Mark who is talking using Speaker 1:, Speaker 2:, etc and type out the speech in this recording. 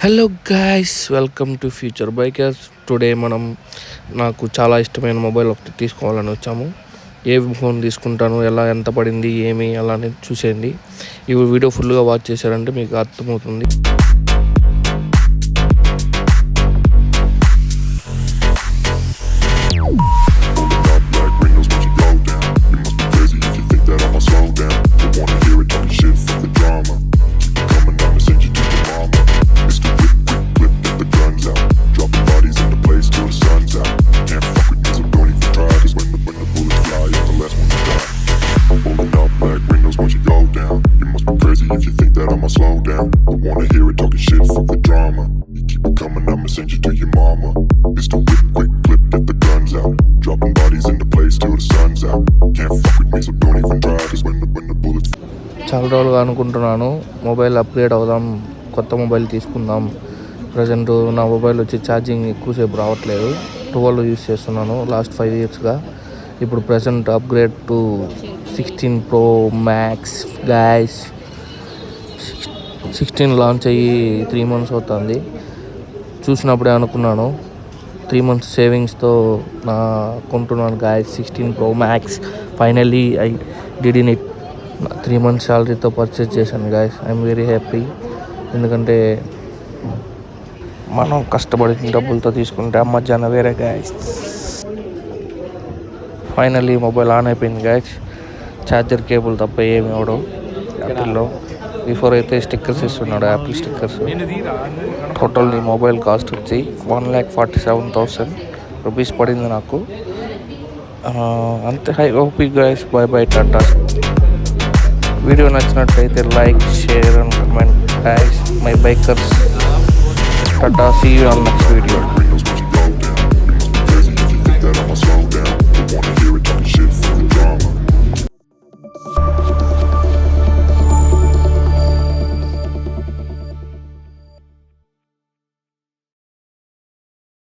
Speaker 1: Hello guys, welcome to future bikers. Today మనం నాకు చాలా ఇష్టమైన మొబైల్ ఒకటి తీసుకోవాలని వచ్చాము. ఏ ఫోన్ తీసుకుంటాను, ఎంత పడింది, ఏమి అలానే చూసేయండి. ఈ వీడియో ఫుల్గా వాచ్ చేశారంటే మీకు అర్థమవుతుంది. If you think that I'ma slow down, I wanna hear it talking shit, fuck the drama. You keep it coming, I'ma send you to your mama. Pistol whip, quick clip, get the guns out. Dropping bodies in the place till the sun's out. Can't fuck with me, so don't even try, cause when the bullets. చాలా రోజులుగా అనుకుంటున్నాను, mobile upgrade అవుదాం, కొత్త mobile తీసుకుందాం. Present నా mobile వచ్చి charging ఎక్కువసేపు రావట్లేదు. 12 యూస్ చేస్తున్నాను లాస్ట్ 5 yearsగా. ఇప్పుడు present upgrade to 16 Pro Max guys. 16 launch అయ్యి 3 months అవుతుంది. చూసినప్పుడే అనుకున్నాను, 3 months సేవింగ్స్తో కొంటున్నాను guys 16 Pro Max. Finally I did in it. 3 months శాలరీతో పర్చేస్ చేశాను గాయస్. I'm very happy. ఎందుకంటే మనం కష్టపడిన డబ్బులతో తీసుకుంటే మధ్యాహ్నం వేరే గాయస్. ఫైనల్లీ మొబైల్ ఆన్ అయిపోయింది గాయస్. ఛార్జర్ కేబుల్ తప్ప ఏమి ఇవ్వడం యాపిల్లో. బిఫోర్ అయితే స్టిక్కర్స్ ఇస్తున్నాడు, యాపిల్ స్టిక్కర్స్. టోటల్ ఈ మొబైల్ కాస్ట్ వచ్చి 1,47,000 రూపీస్ పడింది నాకు. అంతే. Hi hope you guys. Bye tata. Video నచ్చినట్లయితే like, share and comment guys. My bikers. Ta-ta. See you on next video.